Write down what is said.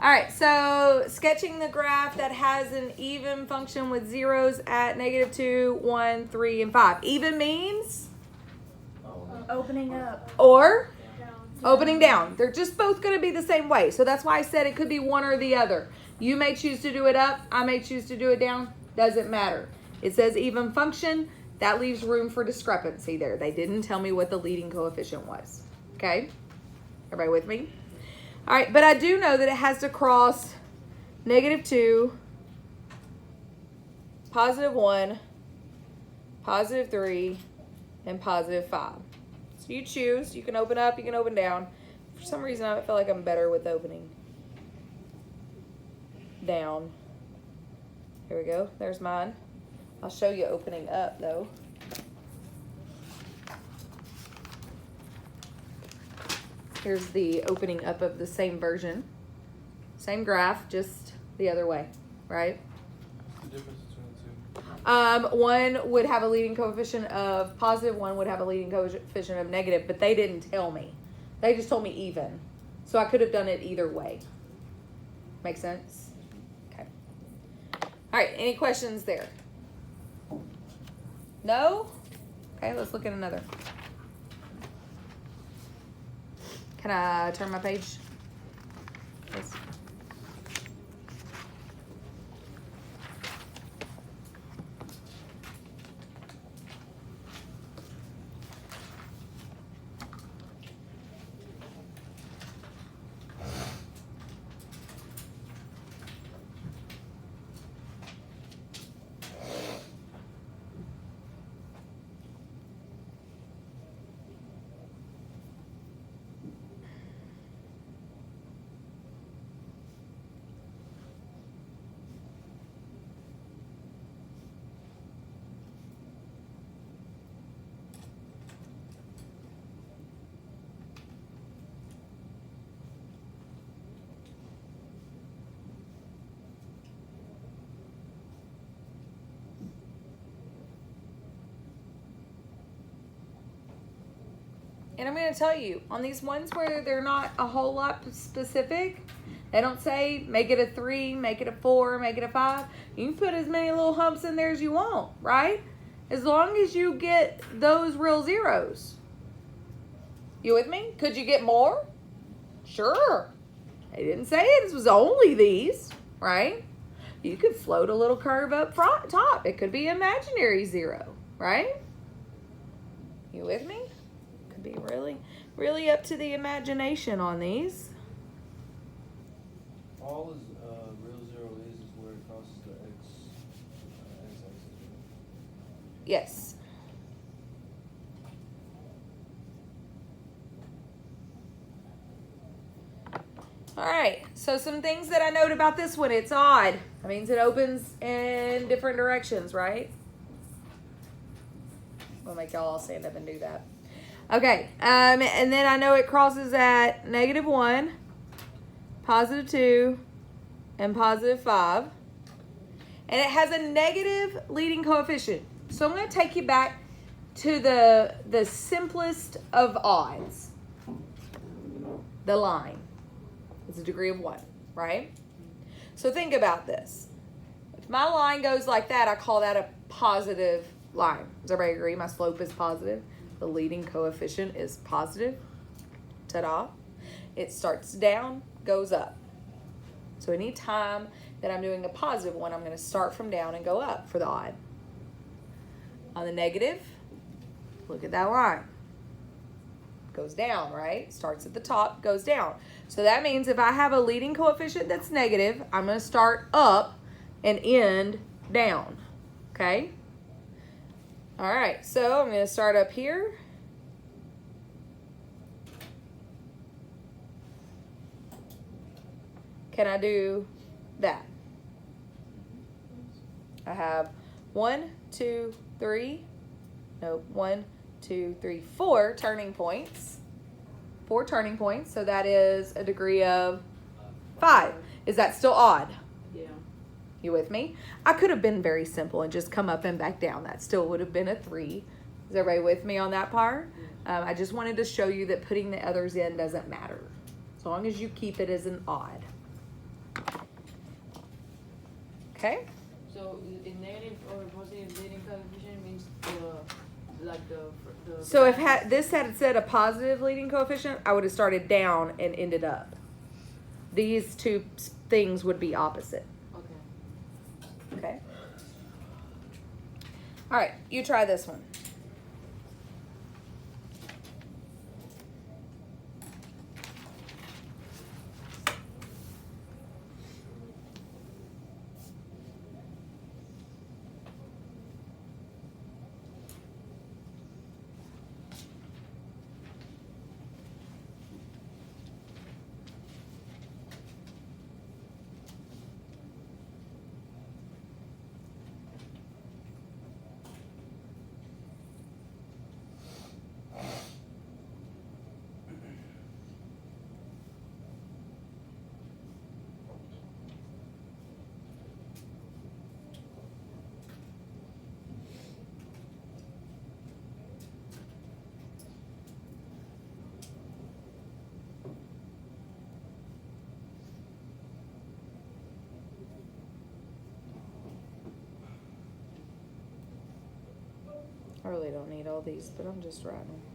All right, so sketching the graph that has an even function with zeros at -2, 1, 3, and 5. Even means? Opening up. Or? Opening down. They're just both going to be the same way. So that's why I said it could be one or the other. You may choose to do it up. I may choose to do it down. Doesn't matter. It says even function. That leaves room for discrepancy there. They didn't tell me what the leading coefficient was. Okay? Everybody with me? All right, but I do know that it has to cross -2, +1, +3, and +5. So you choose. You can open up, you can open down. For some reason, I feel like I'm better with opening down. Here we go. There's mine. I'll show you opening up, though. Here's the opening up of the same version. Same graph, just the other way, right? What's the difference between the two? One would have a leading coefficient of positive, one would have a leading coefficient of negative, but they didn't tell me. They just told me even. So I could have done it either way. Make sense? Okay. All right, any questions there? No? Okay, let's look at another. Can I turn my page? Yes. And I'm going to tell you, on these ones where they're not a whole lot specific, they don't say make it a 3, make it a 4, make it a 5. You can put as many little humps in there as you want, right? As long as you get those real zeros. You with me? Could you get more? Sure. They didn't say it was only these, right? You could float a little curve up front, top. It could be imaginary 0, right? You with me? Be really up to the imagination on these. All is real zero is where it crosses the x-axis. Yes. All right, so some things that I note about this one. It's odd. That means it opens in different directions, right? We'll make y'all all stand up and do that. Okay, and then I know it crosses at -1, +2, and +5. And it has a negative leading coefficient. So I'm going to take you back to the simplest of odds. The line. It's a degree of 1, right? So think about this. If my line goes like that, I call that a positive line. Does everybody agree? My slope is positive. The leading coefficient is positive. Ta-da. It starts down, goes up. So any time that I'm doing a positive one, I'm going to start from down and go up for the odd. On the negative, look at that line. Goes down, right? Starts at the top, goes down. So that means if I have a leading coefficient that's negative, I'm going to start up and end down. Okay? All right, so I'm going to start up here. Can I do that? I have 1, 2, 3. No, 1, 2, 3, 4 turning points. 4 turning points, so that is a degree of 5. Is that still odd? Yeah. You with me? I could have been very simple and just come up and back down. That still would have been a 3. Is everybody with me on that part? I just wanted to show you that putting the others in doesn't matter. As long as you keep it as an odd. Okay. So in negative or positive leading coefficient means the So if this had said a positive leading coefficient, I would have started down and ended up. These two things would be opposite. Okay. Okay. All right, you try this one. I really don't need all these, but I'm just writing them.